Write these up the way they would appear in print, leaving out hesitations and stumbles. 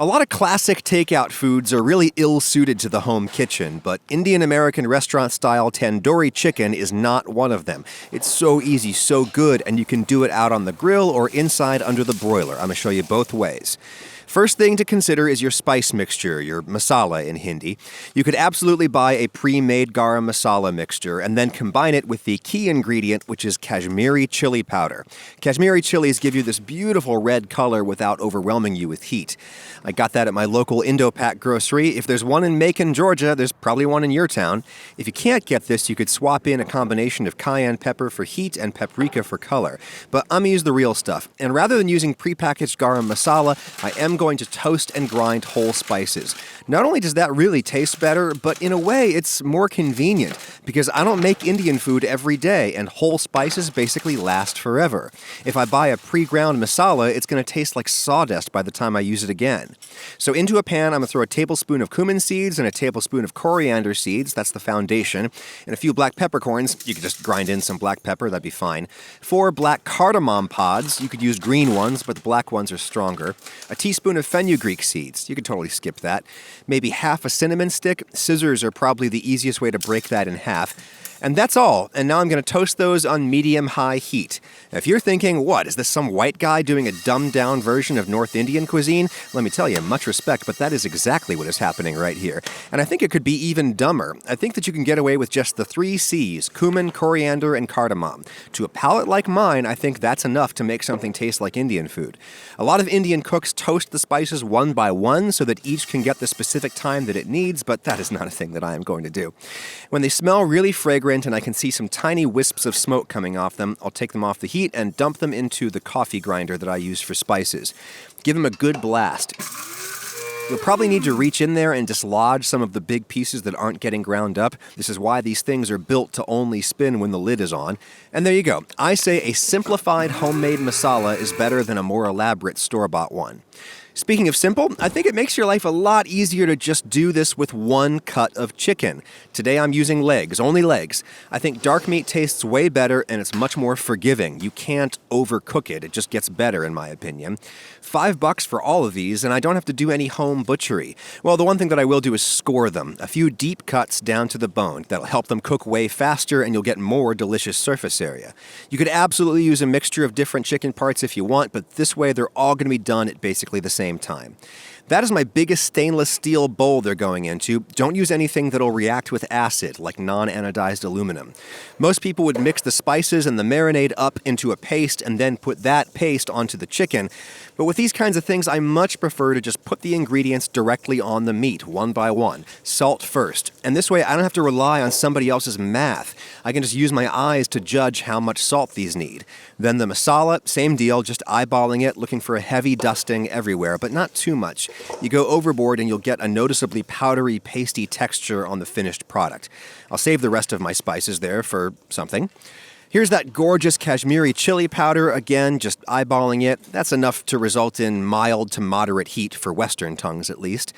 A lot of classic takeout foods are really ill-suited to the home kitchen, but Indian-American restaurant-style tandoori chicken is not one of them. It's so easy, so good, and you can do it out on the grill or inside under the broiler. I'm going to show you both ways. First thing to consider is your spice mixture, your masala in Hindi. You could absolutely buy a pre-made garam masala mixture and then combine it with the key ingredient, which is Kashmiri chili powder. Kashmiri chilies give you this beautiful red color without overwhelming you with heat. I got that at my local Indo-Pak grocery. If there's one in Macon, Georgia, there's probably one in your town. If you can't get this, you could swap in a combination of cayenne pepper for heat and paprika for color. But I'm going to use the real stuff. And rather than using prepackaged garam masala, I am going to toast and grind whole spices. Not only does that really taste better, but in a way it's more convenient because I don't make Indian food every day and whole spices basically last forever. If I buy a pre-ground masala, it's going to taste like sawdust by the time I use it again. So into a pan, I'm going to throw a tablespoon of cumin seeds and a tablespoon of coriander seeds, that's the foundation, and a few black peppercorns. You could just grind in some black pepper, that'd be fine. 4 black cardamom pods, you could use green ones, but the black ones are stronger. A teaspoon of fenugreek seeds, you could totally skip that. Maybe half a cinnamon stick. Scissors are probably the easiest way to break that in half. And that's all. And now I'm going to toast those on medium-high heat. Now, if you're thinking, what, is this some white guy doing a dumbed-down version of North Indian cuisine? Let me tell you, much respect, but that is exactly what is happening right here. And I think it could be even dumber. I think that you can get away with just the 3 C's, cumin, coriander, and cardamom. To a palate like mine, I think that's enough to make something taste like Indian food. A lot of Indian cooks toast the spices one by one so that each can get the specific time that it needs, but that is not a thing that I am going to do. When they smell really fragrant, and I can see some tiny wisps of smoke coming off them, I'll take them off the heat and dump them into the coffee grinder that I use for spices. Give them a good blast. You'll probably need to reach in there and dislodge some of the big pieces that aren't getting ground up. This is why these things are built to only spin when the lid is on. And there you go. I say a simplified homemade masala is better than a more elaborate store-bought one. Speaking of simple, I think it makes your life a lot easier to just do this with one cut of chicken. Today I'm using legs, only legs. I think dark meat tastes way better and it's much more forgiving. You can't overcook it, it just gets better in my opinion. $5 for all of these and I don't have to do any home butchery. Well, the one thing that I will do is score them. A few deep cuts down to the bone. That'll help them cook way faster and you'll get more delicious surface area. You could absolutely use a mixture of different chicken parts if you want, but this way they're all going to be done at basically the same time. That is my biggest stainless steel bowl they're going into. Don't use anything that'll react with acid, like non-anodized aluminum. Most people would mix the spices and the marinade up into a paste and then put that paste onto the chicken. But with these kinds of things, I much prefer to just put the ingredients directly on the meat, one by one. Salt first. And this way, I don't have to rely on somebody else's math. I can just use my eyes to judge how much salt these need. Then the masala, same deal, just eyeballing it, looking for a heavy dusting everywhere, but not too much. You go overboard and you'll get a noticeably powdery, pasty texture on the finished product. I'll save the rest of my spices there for something. Here's that gorgeous Kashmiri chili powder, again, just eyeballing it. That's enough to result in mild to moderate heat for Western tongues, at least.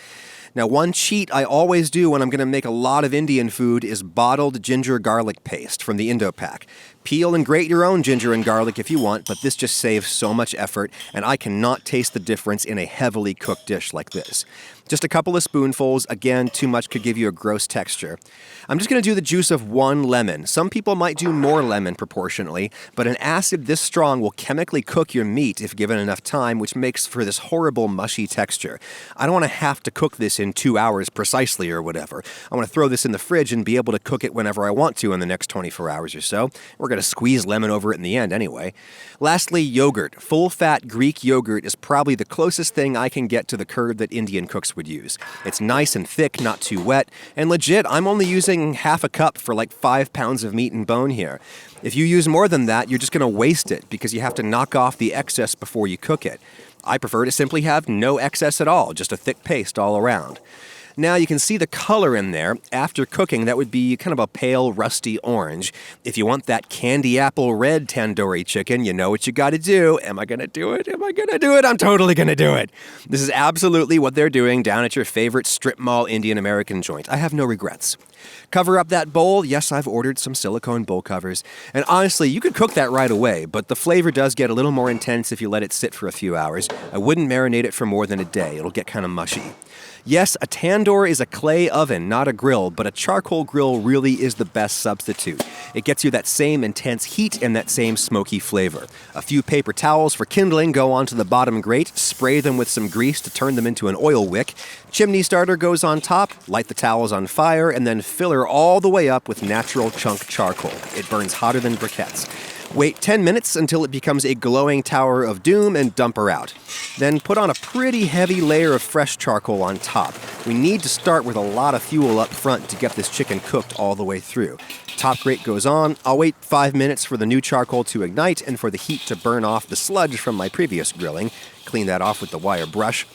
Now, one cheat I always do when I'm going to make a lot of Indian food is bottled ginger garlic paste from the Indo-Pak. Peel and grate your own ginger and garlic if you want, but this just saves so much effort, and I cannot taste the difference in a heavily cooked dish like this. Just a couple of spoonfuls. Again, too much could give you a gross texture. I'm just going to do the juice of 1 lemon. Some people might do more lemon proportionally, but an acid this strong will chemically cook your meat if given enough time, which makes for this horrible mushy texture. I don't want to have to cook this in 2 hours precisely or whatever. I want to throw this in the fridge and be able to cook it whenever I want to in the next 24 hours or so. We're going to squeeze lemon over it in the end anyway. Lastly, yogurt. Full-fat Greek yogurt is probably the closest thing I can get to the curd that Indian cooks would use. It's nice and thick, not too wet, and legit, I'm only using half a cup for like 5 pounds of meat and bone here. If you use more than that, you're just going to waste it because you have to knock off the excess before you cook it. I prefer to simply have no excess at all, just a thick paste all around. Now you can see the color in there. After cooking, that would be kind of a pale, rusty orange. If you want that candy apple red tandoori chicken, you know what you got to do. Am I going to do it? Am I going to do it? I'm totally going to do it. This is absolutely what they're doing down at your favorite strip mall Indian American joint. I have no regrets. Cover up that bowl. Yes, I've ordered some silicone bowl covers. And honestly, you could cook that right away, but the flavor does get a little more intense if you let it sit for a few hours. I wouldn't marinate it for more than a day. It'll get kind of mushy. Yes, a tandoor is a clay oven, not a grill, but a charcoal grill really is the best substitute. It gets you that same intense heat and that same smoky flavor. A few paper towels for kindling go onto the bottom grate, spray them with some grease to turn them into an oil wick. Chimney starter goes on top, light the towels on fire, and then fill her all the way up with natural chunk charcoal. It burns hotter than briquettes. Wait 10 minutes until it becomes a glowing tower of doom and dump her out. Then put on a pretty heavy layer of fresh charcoal on top. We need to start with a lot of fuel up front to get this chicken cooked all the way through. Top grate goes on. I'll wait 5 minutes for the new charcoal to ignite and for the heat to burn off the sludge from my previous grilling. Clean that off with the wire brush.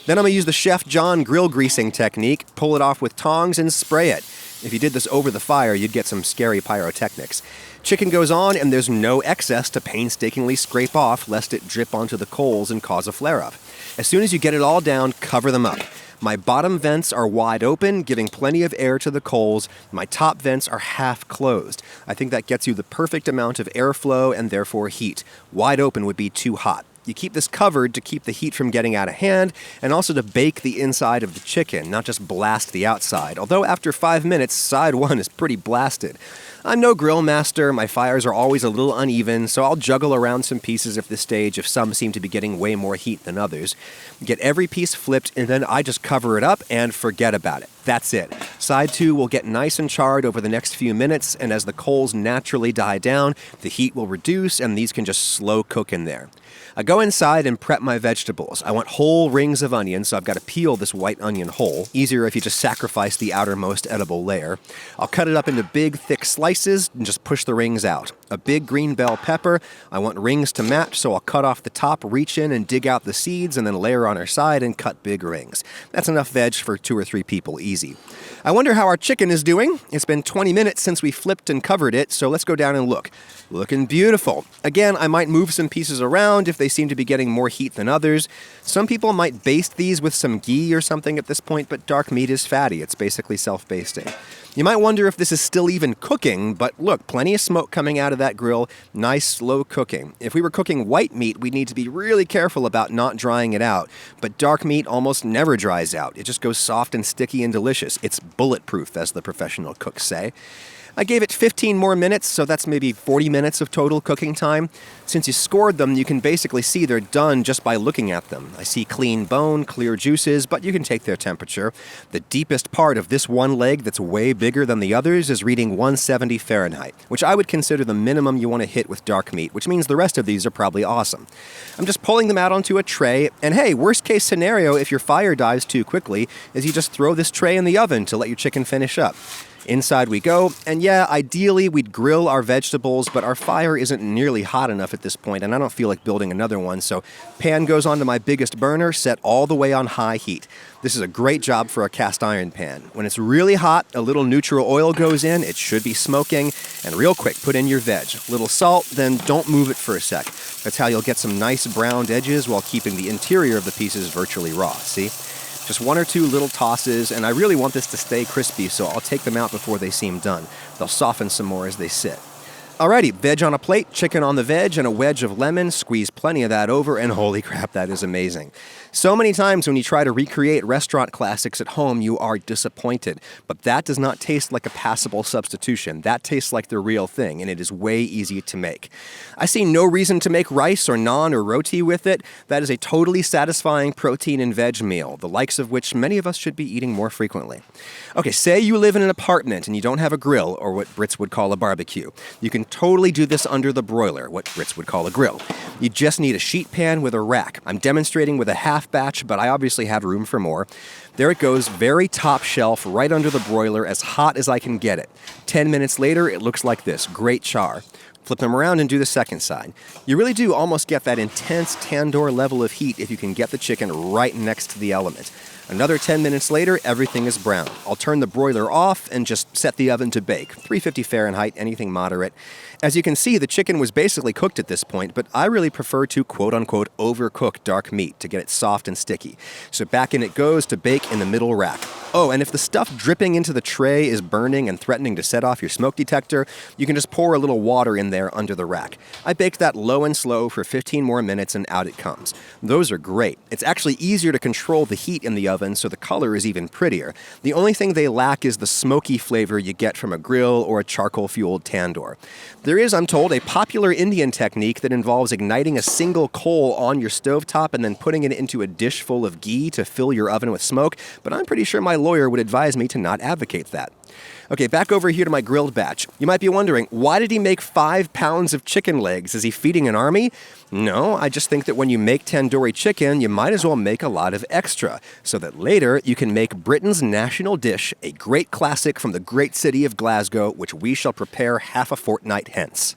Then I'm going to use the Chef John grill greasing technique, pull it off with tongs and spray it. If you did this over the fire, you'd get some scary pyrotechnics. Chicken goes on, and there's no excess to painstakingly scrape off lest it drip onto the coals and cause a flare-up. As soon as you get it all down, cover them up. My bottom vents are wide open, giving plenty of air to the coals. My top vents are half closed. I think that gets you the perfect amount of airflow and therefore heat. Wide open would be too hot. You keep this covered to keep the heat from getting out of hand and also to bake the inside of the chicken, not just blast the outside. Although after 5 minutes, side one is pretty blasted. I'm no grill master, my fires are always a little uneven, so I'll juggle around some pieces at this stage if some seem to be getting way more heat than others. Get every piece flipped, and then I just cover it up and forget about it. That's it. Side two will get nice and charred over the next few minutes, and as the coals naturally die down, the heat will reduce, and these can just slow cook in there. I go inside and prep my vegetables. I want whole rings of onion, so I've got to peel this white onion whole. Easier if you just sacrifice the outermost edible layer. I'll cut it up into big, thick slices and just push the rings out. A big green bell pepper. I want rings to match, so I'll cut off the top, reach in and dig out the seeds, and then layer on our side and cut big rings. That's enough veg for 2 or 3 people, easy. I wonder how our chicken is doing. It's been 20 minutes since we flipped and covered it, so let's go down and look. Looking beautiful. Again, I might move some pieces around if they seem to be getting more heat than others. Some people might baste these with some ghee or something at this point, but dark meat is fatty. It's basically self-basting. You might wonder if this is still even cooking, but look, plenty of smoke coming out of that grill. Nice, slow cooking. If we were cooking white meat, we'd need to be really careful about not drying it out. But dark meat almost never dries out. It just goes soft and sticky and delicious. It's bulletproof, as the professional cooks say. I gave it 15 more minutes, so that's maybe 40 minutes of total cooking time. Since you scored them, you can basically see they're done just by looking at them. I see clean bone, clear juices, but you can take their temperature. The deepest part of this one leg that's way bigger than the others is reading 170 Fahrenheit, which I would consider the minimum you want to hit with dark meat, which means the rest of these are probably awesome. I'm just pulling them out onto a tray, and hey, worst case scenario if your fire dies too quickly is you just throw this tray in the oven to let your chicken finish up. Inside we go, and yeah, ideally we'd grill our vegetables, but our fire isn't nearly hot enough at this point, and I don't feel like building another one, so pan goes onto my biggest burner, set all the way on high heat. This is a great job for a cast iron pan. When it's really hot, a little neutral oil goes in, it should be smoking, and real quick, put in your veg. Little salt, then don't move it for a sec. That's how you'll get some nice browned edges while keeping the interior of the pieces virtually raw, see? Just 1 or 2 little tosses, and I really want this to stay crispy, so I'll take them out before they seem done. They'll soften some more as they sit. Alrighty, veg on a plate, chicken on the veg, and a wedge of lemon. Squeeze plenty of that over, and holy crap, that is amazing. So many times when you try to recreate restaurant classics at home, you are disappointed. But that does not taste like a passable substitution. That tastes like the real thing, and it is way easy to make. I see no reason to make rice or naan or roti with it. That is a totally satisfying protein and veg meal, the likes of which many of us should be eating more frequently. Okay, say you live in an apartment and you don't have a grill, or what Brits would call a barbecue. You can totally do this under the broiler, what Brits would call a grill. You just need a sheet pan with a rack. I'm demonstrating with a half batch, but I obviously have room for more. There it goes, very top shelf, right under the broiler, as hot as I can get it. 10 minutes later, it looks like this, great char. Flip them around and do the second side. You really do almost get that intense tandoor level of heat if you can get the chicken right next to the element. Another 10 minutes later, everything is brown. I'll turn the broiler off and just set the oven to bake. 350 Fahrenheit, anything moderate. As you can see, the chicken was basically cooked at this point, but I really prefer to quote-unquote overcook dark meat to get it soft and sticky. So back in it goes to bake in the middle rack. Oh, and if the stuff dripping into the tray is burning and threatening to set off your smoke detector, you can just pour a little water in there under the rack. I baked that low and slow for 15 more minutes and out it comes. Those are great. It's actually easier to control the heat in the oven, so the color is even prettier. The only thing they lack is the smoky flavor you get from a grill or a charcoal-fueled tandoor. There is, I'm told, a popular Indian technique that involves igniting a single coal on your stovetop and then putting it into a dish full of ghee to fill your oven with smoke, but I'm pretty sure my lawyer would advise me to not advocate that. Okay, back over here to my grilled batch. You might be wondering, why did he make 5 pounds of chicken legs? Is he feeding an army? No, I just think that when you make tandoori chicken, you might as well make a lot of extra, so that later you can make Britain's national dish, a great classic from the great city of Glasgow, which we shall prepare half a fortnight hence.